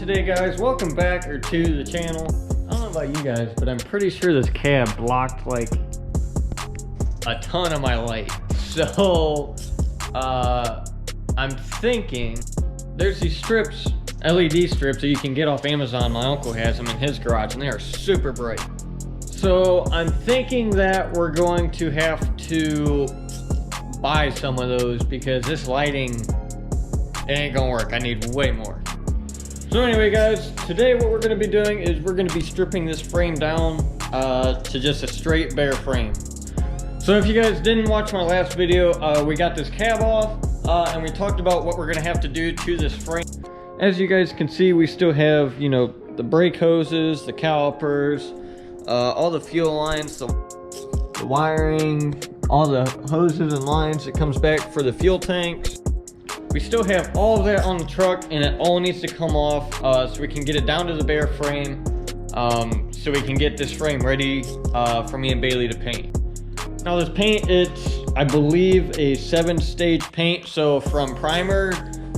today, guys? Welcome back to the channel. I don't know about you guys, but I'm pretty sure this cab blocked like a ton of my light. So I'm thinking there's these strips, LED strips, that you can get off Amazon. My uncle has them in his garage and they are super bright. So I'm thinking that we're going to have to buy some of those because this lighting, it ain't gonna work. I need way more. So anyway, guys, today what we're gonna be doing is we're gonna be stripping this frame down to just a straight bare frame. So if you guys didn't watch my last video, we got this cab off and we talked about what we're gonna have to do to this frame. As you guys can see, we still have, you know, the brake hoses, the calipers, all the fuel lines, the wiring, all the hoses and lines that comes back for the fuel tanks. We still have all of that on the truck, and it all needs to come off so we can get it down to the bare frame, so we can get this frame ready for me and Bailey to paint. Now this paint, it's, I believe, a 7-stage paint. So from primer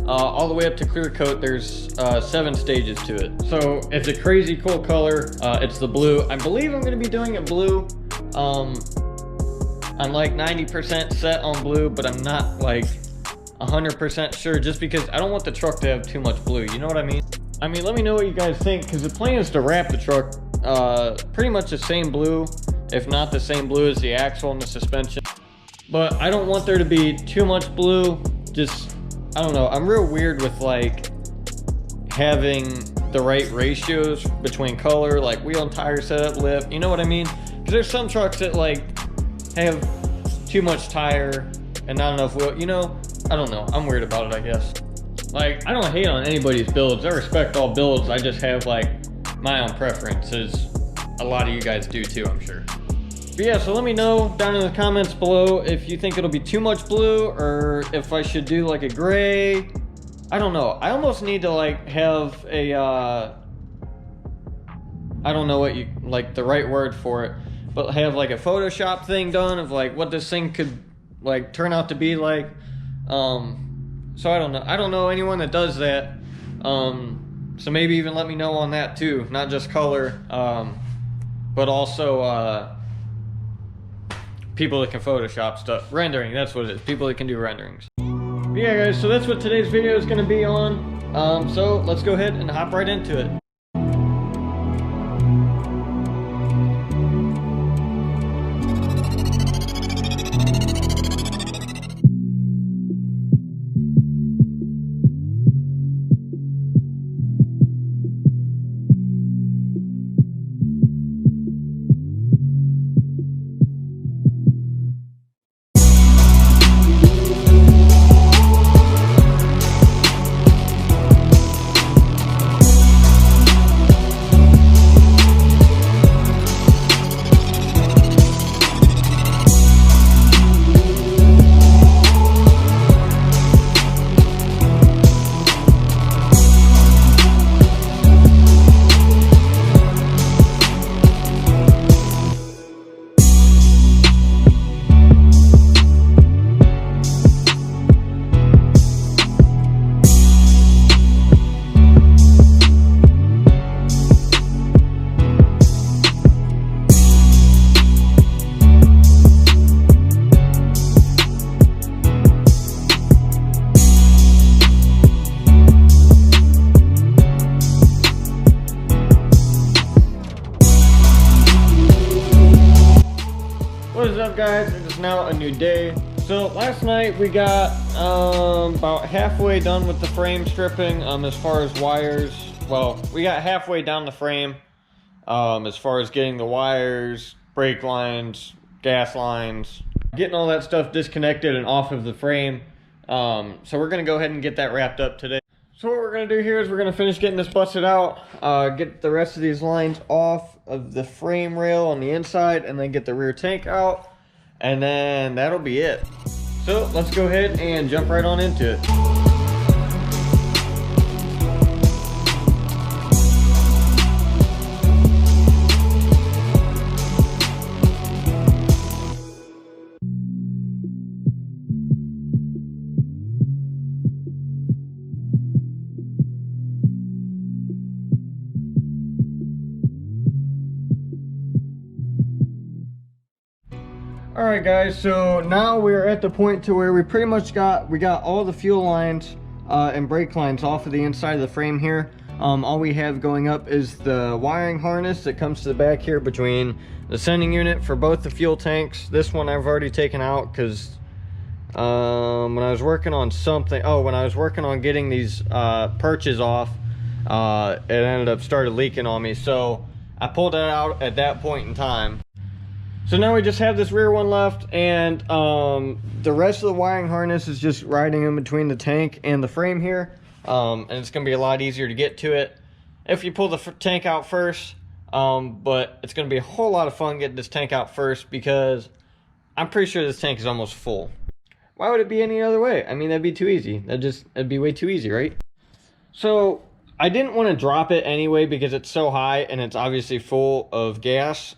all the way up to clear coat, there's 7 stages to it. So it's a crazy cool color. It's the blue. I believe I'm going to be doing it blue. I'm like 90% set on blue, but I'm not like 100% sure, just because I don't want the truck to have too much blue. You know what I mean? I mean, let me know what you guys think, because the plan is to wrap the truck pretty much the same blue, if not the same blue as the axle and the suspension. But I don't want there to be too much blue. Just, I don't know, I'm real weird with like having the right ratios between color, like wheel and tire setup, lift, you know what I mean? Because there's some trucks that like have too much tire and not enough wheel, you know? I don't know, I'm weird about it, I guess. Like, I don't hate on anybody's builds. I respect all builds. I just have like my own preferences. A lot of you guys do too, I'm sure. But yeah, so let me know down in the comments below if you think it'll be too much blue or if I should do like a gray. I don't know. I almost need to like have a, I don't know what you, like the right word for it, but have like a Photoshop thing done of like what this thing could like turn out to be like. So I don't know anyone that does that, so maybe even let me know on that too, not just color, but also people that can Photoshop stuff, rendering, that's what it is, people that can do renderings. But yeah guys, so that's what today's video is going to be on, so let's go ahead and hop right into it. What is up, guys? It is now a new day. So last night we got about halfway done with the frame stripping as far as wires. Well, we got halfway down the frame as far as getting the wires, brake lines, gas lines, getting all that stuff disconnected and off of the frame. So we're gonna go ahead and get that wrapped up today. So what we're gonna do here is we're gonna finish getting this busted out, get the rest of these lines off of the frame rail on the inside, and then get the rear tank out, and then that'll be it. So let's go ahead and jump right on into it. All right, guys, so now we're at the point to where we pretty much got all the fuel lines and brake lines off of the inside of the frame here. All we have going up is the wiring harness that comes to the back here between the sending unit for both the fuel tanks. This one I've already taken out because when I was working on something, when I was working on getting these perches off, it ended up started leaking on me, so I pulled it out at that point in time. So now we just have this rear one left, and the rest of the wiring harness is just riding in between the tank and the frame here, and it's going to be a lot easier to get to it if you pull the tank out first, but it's going to be a whole lot of fun getting this tank out first because I'm pretty sure this tank is almost full. Why would it be any other way? I mean, that'd be too easy. That'd be way too easy, right? So I didn't want to drop it anyway because it's so high and it's obviously full of gas.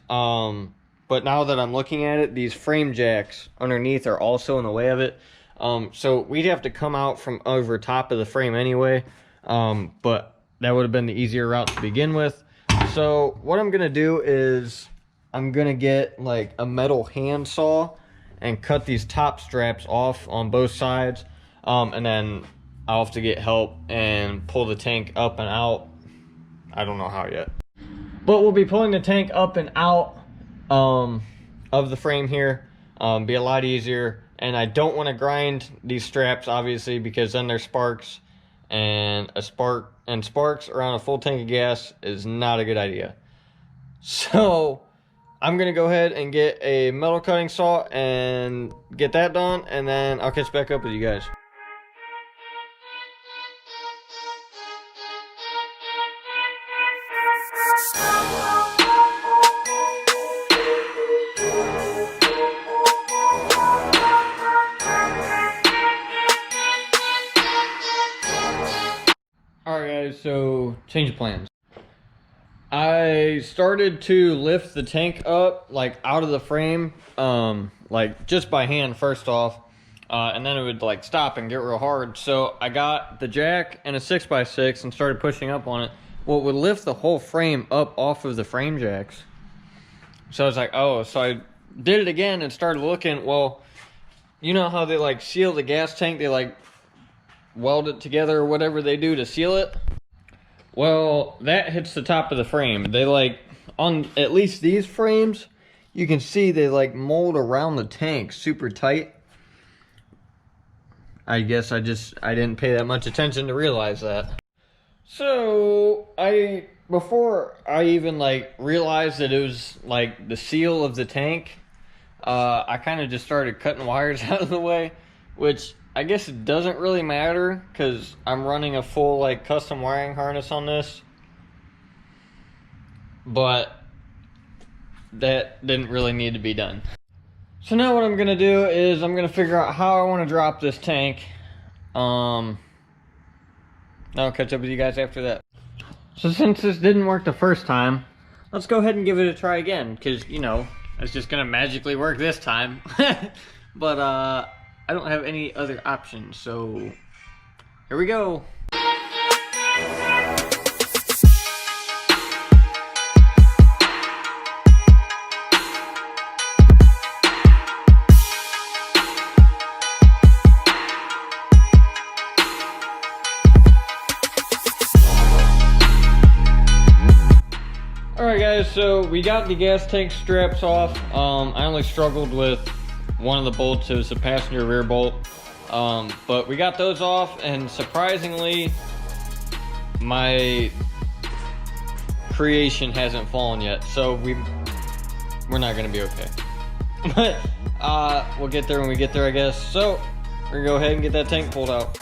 But now that I'm looking at it, these frame jacks underneath are also in the way of it. So we'd have to come out from over top of the frame anyway. But that would have been the easier route to begin with. So what I'm going to do is I'm going to get like a metal handsaw and cut these top straps off on both sides. And then I'll have to get help and pull the tank up and out. I don't know how yet. But we'll be pulling the tank up and out of the frame here. Be a lot easier. And I don't want to grind these straps, obviously, because then there's sparks. And sparks around a full tank of gas is not a good idea. So I'm going to go ahead and get a metal cutting saw and get that done. And then I'll catch back up with you guys. Alright guys, so change of plans. I started to lift the tank up, like out of the frame, like just by hand first off, and then it would like stop and get real hard. So I got the jack and a 6x6 and started pushing up on it. Well, it would lift the whole frame up off of the frame jacks. So I was like, oh, so I did it again and started looking. Well, you know how they like seal the gas tank? They like weld it together or whatever they do to seal it. Well, that hits the top of the frame. They like, on at least these frames, you can see they like mold around the tank super tight. I guess I didn't pay that much attention to realize that. So before I even like realized that it was like the seal of the tank, I kind of just started cutting wires out of the way, which I guess it doesn't really matter because I'm running a full like custom wiring harness on this, but that didn't really need to be done. So now what I'm gonna do is I'm gonna figure out how I want to drop this tank. I'll catch up with you guys after that. So since this didn't work the first time, let's go ahead and give it a try again, because you know it's just gonna magically work this time. But I don't have any other options, so here we go. Alright guys, so we got the gas tank straps off. I only struggled with one of the bolts. It was the passenger rear bolt, but we got those off, and surprisingly my creation hasn't fallen yet, so we're not gonna be okay. But we'll get there when we get there, I guess. So we're gonna go ahead and get that tank pulled out.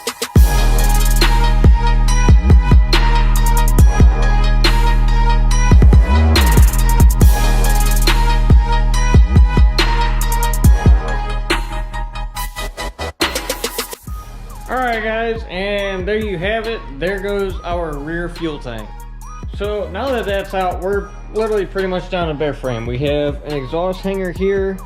Alright guys, and there you have it. There goes our rear fuel tank. So now that that's out, we're literally pretty much down to bare frame. We have an exhaust hanger here,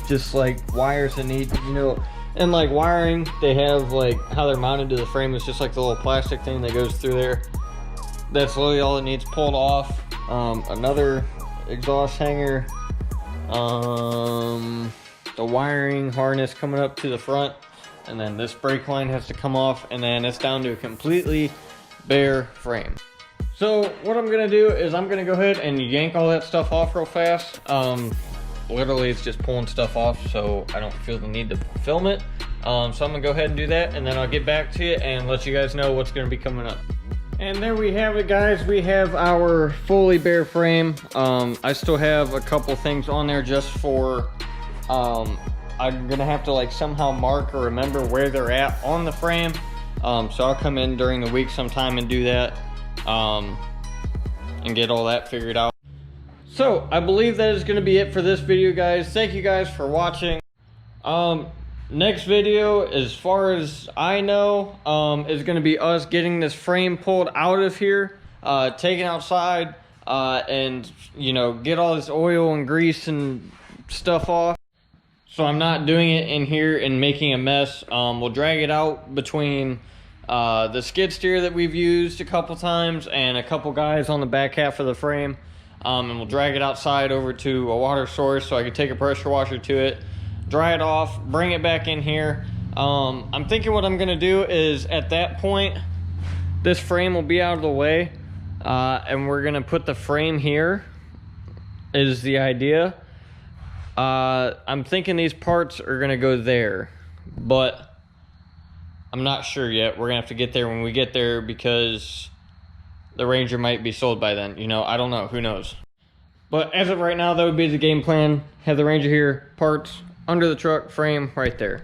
just like wires that need, you know, and like wiring, they have like how they're mounted to the frame. It's just like the little plastic thing that goes through there. That's literally all it needs pulled off. Another exhaust hanger, The wiring harness coming up to the front, and then this brake line has to come off, and then it's down to a completely bare frame. So what I'm gonna do is I'm gonna go ahead and yank all that stuff off real fast. Literally it's just pulling stuff off, so I don't feel the need to film it. So I'm gonna go ahead and do that, and then I'll get back to you and let you guys know what's gonna be coming up. And there we have it, guys. We have our fully bare frame. I still have a couple things on there just for, I'm gonna have to like somehow mark or remember where they're at on the frame. So I'll come in during the week sometime and do that, and get all that figured out. So I believe that is gonna be it for this video, guys. Thank you guys for watching. Next video, as far as I know, is going to be us getting this frame pulled out of here, taken outside, and, you know, get all this oil and grease and stuff off. So I'm not doing it in here and making a mess. We'll drag it out between the skid steer that we've used a couple times and a couple guys on the back half of the frame. And we'll drag it outside over to a water source so I can take a pressure washer to it, dry it off, bring it back in here. I'm thinking what I'm gonna do is at that point, this frame will be out of the way, and we're gonna put the frame here, is the idea. I'm thinking these parts are gonna go there, but I'm not sure yet. We're gonna have to get there when we get there because the Ranger might be sold by then. You know, I don't know, who knows. But as of right now, that would be the game plan. Have the Ranger here, parts under the truck, frame right there.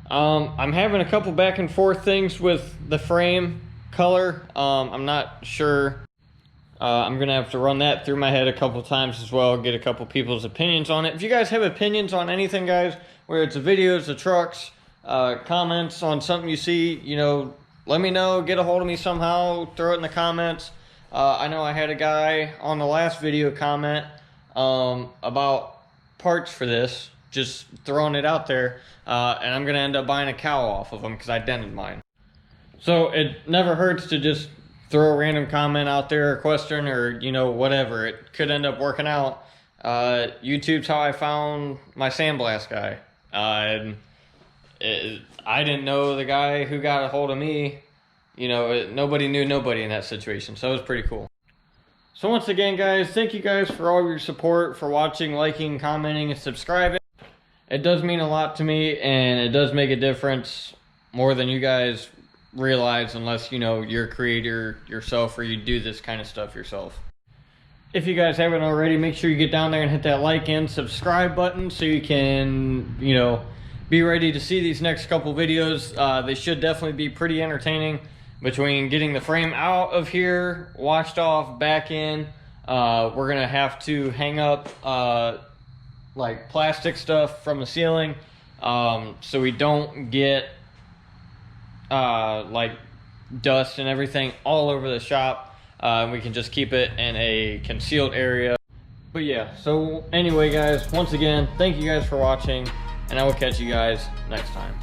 I'm having a couple back and forth things with the frame color. I'm not sure. I'm gonna have to run that through my head a couple times as well, get a couple people's opinions on it. If you guys have opinions on anything, guys, whether it's the videos, the trucks, comments on something you see, you know, let me know, get a hold of me somehow, throw it in the comments. I know I had a guy on the last video comment about parts for this, just throwing it out there, and I'm gonna end up buying a cowl off of them because I dented mine. So it never hurts to just throw a random comment out there, a question, or, you know, whatever. It could end up working out. YouTube's how I found my sandblast guy. I didn't know the guy who got a hold of me. You know, nobody knew nobody in that situation, so it was pretty cool. So once again, guys, thank you guys for all your support, for watching, liking, commenting, and subscribing. It does mean a lot to me, and it does make a difference more than you guys realize, unless, you know, you're a creator yourself or you do this kind of stuff yourself. If you guys haven't already, make sure you get down there and hit that like and subscribe button so you can, you know, be ready to see these next couple videos. They should definitely be pretty entertaining, between getting the frame out of here, washed off, back in. We're gonna have to hang up like plastic stuff from the ceiling, so we don't get like dust and everything all over the shop. We can just keep it in a concealed area. But yeah, so anyway, guys, once again, thank you guys for watching, and I will catch you guys next time.